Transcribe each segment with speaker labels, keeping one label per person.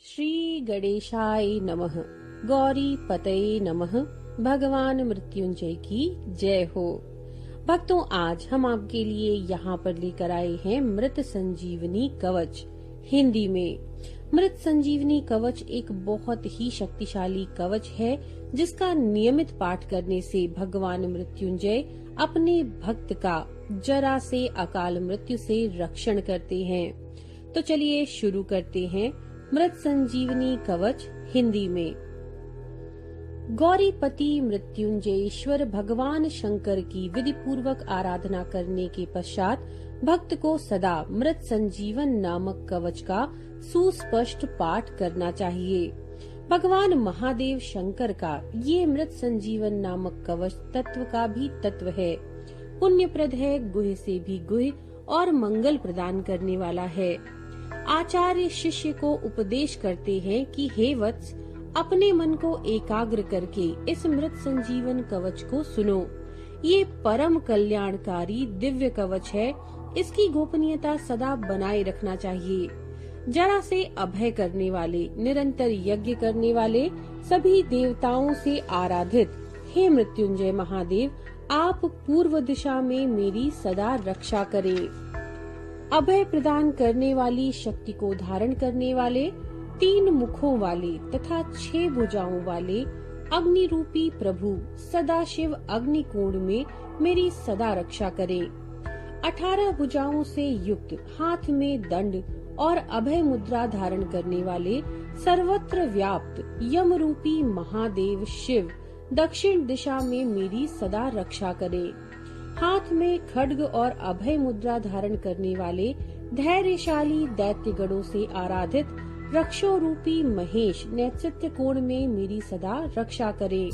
Speaker 1: श्री गणेशाय नमः। गौरी पतये नमः। भगवान मृत्युंजय की जय हो। भक्तों, आज हम आपके लिए यहाँ पर लेकर आए हैं मृत संजीवनी कवच हिंदी में। मृत संजीवनी कवच एक बहुत ही शक्तिशाली कवच है, जिसका नियमित पाठ करने से भगवान मृत्युंजय अपने भक्त का जरा से अकाल मृत्यु से रक्षण करते हैं। तो चलिए शुरू करते हैं मृत संजीवनी कवच हिंदी में। गौरीपति मृत्युंजयेश्वर भगवान शंकर की विधि पूर्वक आराधना करने के पश्चात भक्त को सदा मृत संजीवन नामक कवच का सुस्पष्ट पाठ करना चाहिए। भगवान महादेव शंकर का ये मृत संजीवन नामक कवच तत्व का भी तत्व है, पुण्यप्रद है, गुह से भी गुह और मंगल प्रदान करने वाला है। आचार्य शिष्य को उपदेश करते हैं कि हे वत्स, अपने मन को एकाग्र करके इस मृत संजीवन कवच को सुनो। ये परम कल्याणकारी दिव्य कवच है। इसकी गोपनीयता सदा बनाए रखना चाहिए। जरा से अभय करने वाले, निरंतर यज्ञ करने वाले, सभी देवताओं से आराधित हे मृत्युंजय महादेव, आप पूर्व दिशा में मेरी सदा रक्षा करें। अभय प्रदान करने वाली शक्ति को धारण करने वाले, 3 मुखों वाले तथा 6 भुजाओं वाले अग्नि रूपी प्रभु सदाशिव अग्निकुंड में मेरी सदा रक्षा करें। 18 भुजाओं से युक्त, हाथ में दंड और अभय मुद्रा धारण करने वाले, सर्वत्र व्याप्त यम रूपी महादेव शिव दक्षिण दिशा में मेरी सदा रक्षा करें। हाथ में खड्ग और अभय मुद्रा धारण करने वाले धैर्यशाली दैत्यगणों से आराधित रक्षो रूपी महेश नेतृत्व कोण में मेरी सदा रक्षा करें।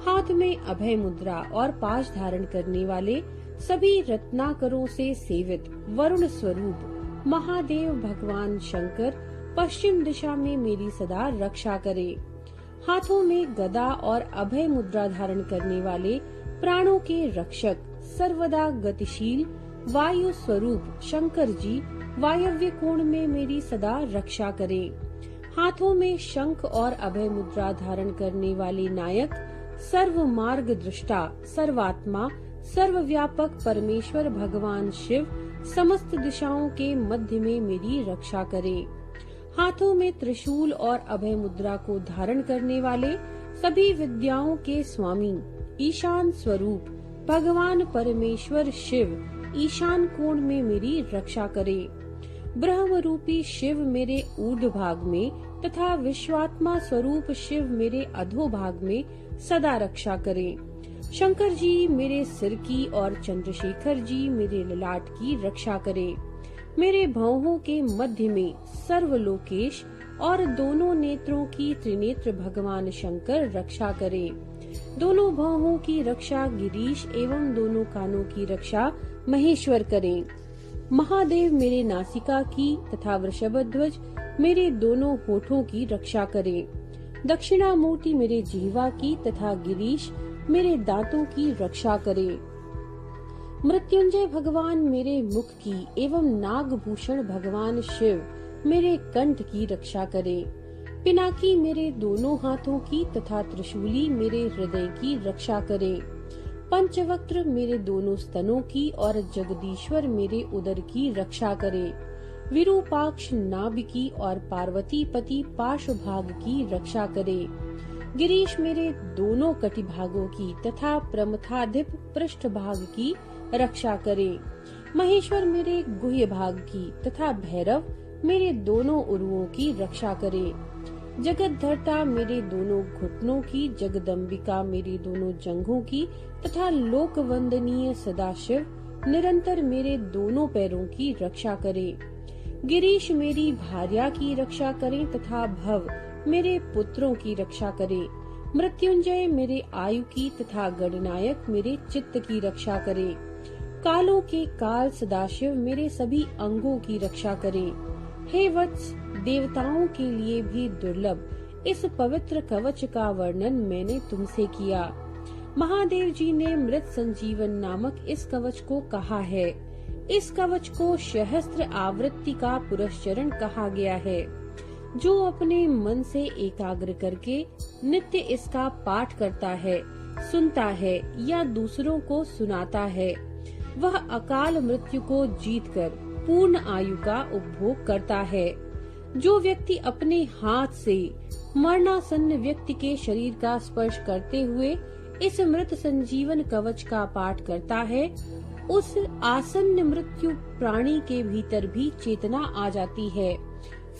Speaker 1: हाथ में अभय मुद्रा और पाश धारण करने वाले सभी रत्नाकरों से सेवित वरुण स्वरूप महादेव भगवान शंकर पश्चिम दिशा में मेरी सदा रक्षा करें। हाथों में गदा और अभय मुद्रा धारण करने वाले प्राणों के रक्षक सर्वदा गतिशील वायु स्वरूप शंकर जी वायव्य कोण में मेरी सदा रक्षा करें। हाथों में शंख और अभय मुद्रा धारण करने वाले नायक सर्व मार्ग दृष्टा सर्वात्मा सर्वव्यापक परमेश्वर भगवान शिव समस्त दिशाओं के मध्य में मेरी रक्षा करें। हाथों में त्रिशूल और अभय मुद्रा को धारण करने वाले सभी विद्याओं के स्वामी ईशान स्वरूप भगवान परमेश्वर शिव ईशान कोण में मेरी रक्षा करें। ब्रह्म रूपी शिव मेरे ऊर्ध्व भाग में तथा विश्वात्मा स्वरूप शिव मेरे अधो भाग में सदा रक्षा करें। शंकर जी मेरे सिर की और चंद्रशेखर जी मेरे ललाट की रक्षा करें। मेरे भौहों के मध्य में सर्वलोकेश और दोनों नेत्रों की त्रिनेत्र भगवान शंकर रक्षा करें। दोनों भौहों की रक्षा गिरीश एवं दोनों कानों की रक्षा महेश्वर करें। महादेव मेरे नासिका की तथा वृषभध्वज मेरे दोनों होठों की रक्षा करें। दक्षिणामूर्ति मेरे जिह्वा की तथा गिरीश मेरे दांतों की रक्षा करें। मृत्युंजय भगवान मेरे मुख की एवं नागभूषण भगवान शिव मेरे कंठ की रक्षा करें। पिनाकी मेरे दोनों हाथों की तथा त्रिशूली मेरे हृदय की रक्षा करें। पंचवक्त्र मेरे दोनों स्तनों की और जगदीश्वर मेरे उदर की रक्षा करें। विरूपाक्ष नाभि की और पार्वती पति पार्श्वभाग की रक्षा करें। गिरीश मेरे दोनों कटिभागों की तथा प्रमथाधिप पृष्ठभाग की रक्षा करें। महेश्वर मेरे गुह्य भाग की तथा भैरव मेरे दोनों उरुओं की रक्षा करें। जगत धर्ता मेरे दोनों घुटनों की, जगदम्बिका मेरे दोनों जंघों की तथा लोक वंदनीय सदाशिव निरंतर मेरे दोनों पैरों की रक्षा करें। गिरीश मेरी भार्या की रक्षा करें तथा भव मेरे पुत्रों की रक्षा करें। मृत्युंजय मेरे आयु की तथा गणनायक मेरे चित्त की रक्षा करें। कालों के काल सदाशिव मेरे सभी अंगों की रक्षा करें। हे वत्स, देवताओं के लिए भी दुर्लभ इस पवित्र कवच का वर्णन मैंने तुमसे किया। महादेव जी ने मृत संजीवन नामक इस कवच को कहा है। इस कवच को सहस्त्र आवृत्ति का पुरस्चरण कहा गया है। जो अपने मन से एकाग्र करके नित्य इसका पाठ करता है, सुनता है या दूसरों को सुनाता है, वह अकाल मृत्यु को जीतकर पूर्ण आयु का उपभोग करता है। जो व्यक्ति अपने हाथ से मरणासन्न व्यक्ति के शरीर का स्पर्श करते हुए इस मृत संजीवन कवच का पाठ करता है, उस आसन्न मृत्यु प्राणी के भीतर भी चेतना आ जाती है,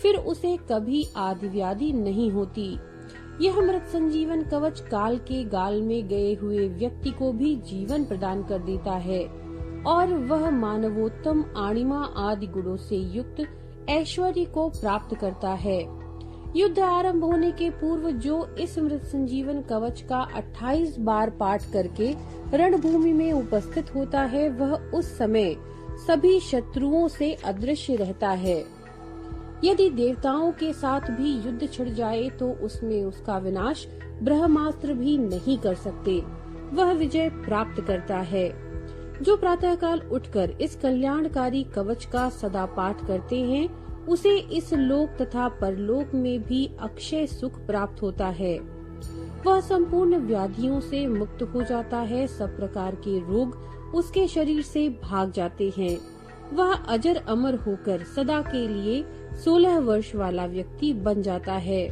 Speaker 1: फिर उसे कभी आदि व्याधि नहीं होती। यह मृत संजीवन कवच काल के गाल में गए हुए व्यक्ति को भी जीवन प्रदान कर देता है और वह मानवोत्तम आनिमा आदि गुणों से युक्त ऐश्वर्य को प्राप्त करता है। युद्ध आरंभ होने के पूर्व जो इस मृत संजीवन कवच का 28 बार पाठ करके रणभूमि में उपस्थित होता है, वह उस समय सभी शत्रुओं से अदृश्य रहता है। यदि देवताओं के साथ भी युद्ध छिड़ जाए तो उसमें उसका विनाश ब्रह्मास्त्र भी नहीं कर सकते, वह विजय प्राप्त करता है। जो प्रातःकाल उठकर इस कल्याणकारी कवच का सदा पाठ करते हैं, उसे इस लोक तथा परलोक में भी अक्षय सुख प्राप्त होता है। वह संपूर्ण व्याधियों से मुक्त हो जाता है, सब प्रकार के रोग उसके शरीर से भाग जाते हैं। वह अजर अमर होकर सदा के लिए 16 वर्ष वाला व्यक्ति बन जाता है।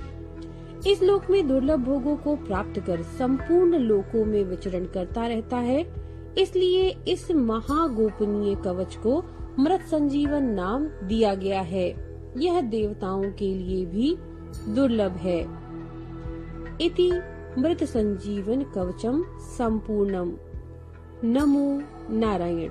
Speaker 1: इस लोक में दुर्लभ भोगों को प्राप्त कर संपूर्ण लोकों में विचरण करता रहता है। इसलिए इस महागोपनीय कवच को मृत संजीवन नाम दिया गया है। यह देवताओं के लिए भी दुर्लभ है। इति मृत संजीवन कवचम संपूर्णम। नमो नारायण।